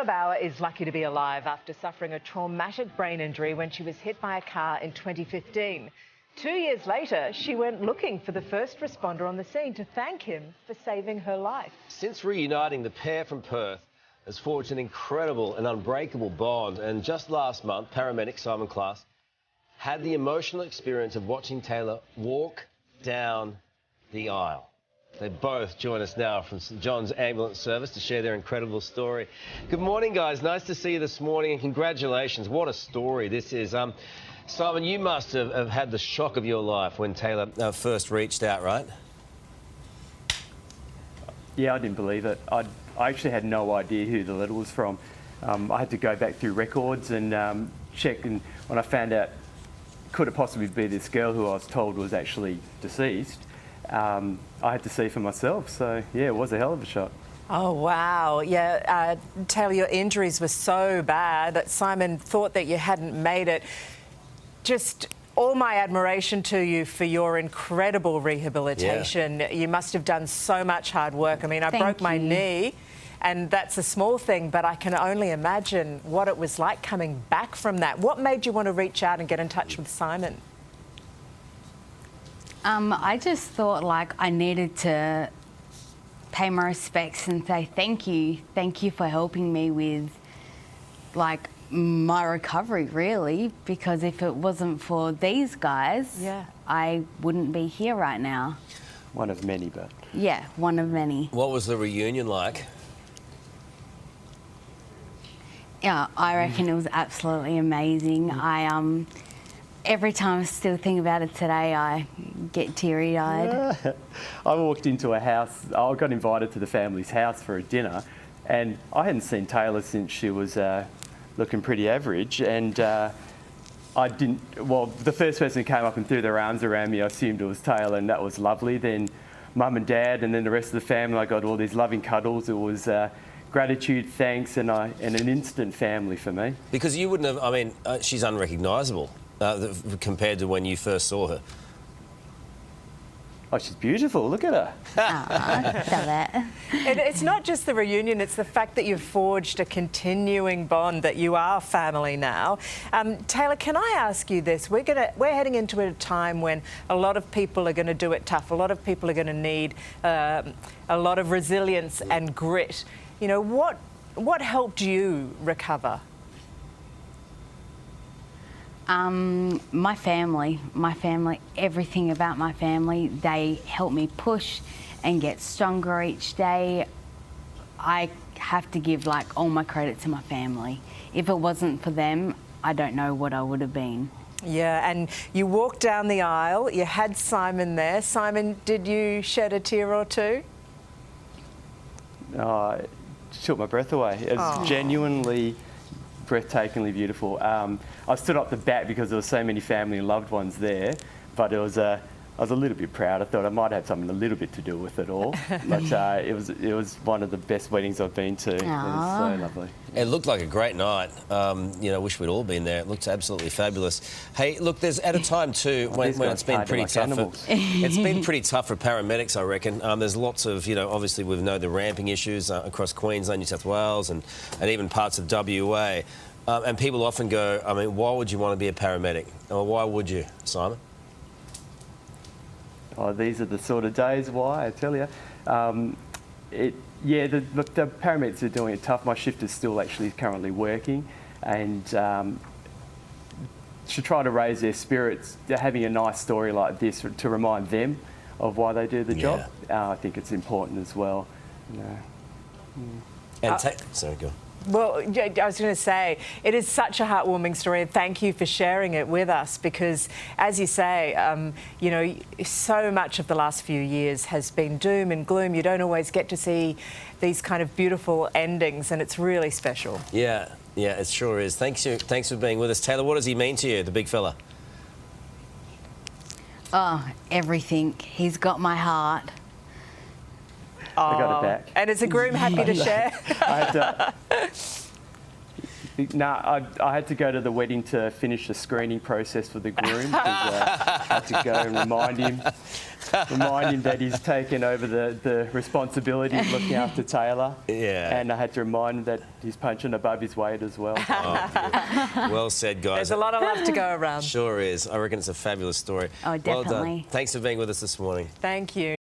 Taylor Bauer is lucky to be alive after suffering a traumatic brain injury when she was hit by a car in 2015. 2 years later, she went looking for the first responder on the scene to thank him for saving her life. Since reuniting, the pair from Perth has forged an incredible and unbreakable bond. And just last month, paramedic Simon Klaas had the emotional experience of watching Taylor walk down the aisle. They both join us now from St John's Ambulance Service to share their incredible story. Good morning, guys. Nice to see you this morning, and congratulations. What a story this is. Simon, you must have had the shock of your life when Taylor first reached out, right? Yeah, I didn't believe it. I actually had no idea who the letter was from. I had to go back through records and check, and when I found out, could it possibly be this girl who I was told was actually deceased, I had to see for myself. So, yeah, it was a hell of a shock. Oh, wow. Yeah, Taylor, your injuries were so bad that Simon thought that you hadn't made it. Just all my admiration to you for your incredible rehabilitation. Yeah. You must have done so much hard work. I mean, I broke my knee, and that's a small thing, but I can only imagine what it was like coming back from that. What made you want to reach out and get in touch with Simon? I just thought like I needed to pay my respects and say thank you for helping me with like my recovery, really, because if it wasn't for these guys, yeah, I wouldn't be here right now. One of many, but... Yeah, one of many. What was the reunion like? Yeah, I reckon it was absolutely amazing. Every time I still think about it today, I get teary-eyed. I walked into a house, I got invited to the family's house for a dinner, and I hadn't seen Taylor since she was looking pretty average, and I didn't, well, the first person who came up and threw their arms around me, I assumed it was Taylor, and that was lovely. Then Mum and Dad, and then the rest of the family, I got all these loving cuddles. It was gratitude, thanks, and an instant family for me. Because you wouldn't have, I mean, she's unrecognisable. Compared to when you first saw her. Oh, she's beautiful. Look at her. It's not just the reunion, it's the fact that you've forged a continuing bond, that you are family now. Taylor, can I ask you this? We're heading into a time when a lot of people are going to do it tough. A lot of people are going to need a lot of resilience and grit. You know, what helped you recover? My family, everything about my family, they help me push and get stronger each day. I have to give like all my credit to my family. If it wasn't for them, I don't know what I would have been. Yeah, and you walked down the aisle, you had Simon there. Simon, did you shed a tear or two? It took my breath away. It was genuinely breathtakingly beautiful. I stood up the back because there were so many family and loved ones there, but I was a little bit proud. I thought I might have something a little bit to do with it all, but it was one of the best weddings I've been to. It was so lovely. It looked like a great night. You know, wish we'd all been there. It looked absolutely fabulous. Hey, look, there's at a time too when it's been pretty tough. It's been pretty tough for paramedics, I reckon. There's lots of, you know, obviously we know the ramping issues across Queensland, New South Wales, and even parts of WA. And people often go, I mean, why would you want to be a paramedic? Or why would you, Simon? Oh, these are the sort of days why, I tell you. Yeah, the paramedics are doing it tough. My shift is still actually currently working, and to try to raise their spirits, they're having a nice story like this to remind them of why they do the job. I think it's important as well. And sorry, go on. Well, I was going to say, it is such a heartwarming story, and thank you for sharing it with us because, as you say, you know, so much of the last few years has been doom and gloom. You don't always get to see these kind of beautiful endings, and it's really special. Yeah, it sure is. Thanks for being with us. Taylor, what does he mean to you, the big fella? Oh, everything. He's got my heart. I got it back. And is a groom happy to share? I had to go to the wedding to finish the screening process for the groom. I had to go and remind him that he's taken over the responsibility of looking after Taylor. Yeah. And I had to remind him that he's punching above his weight as well. Oh, well said, guys. There's a lot of love to go around. Sure is. I reckon it's a fabulous story. Oh, Well done. definitely. Thanks for being with us this morning. Thank you.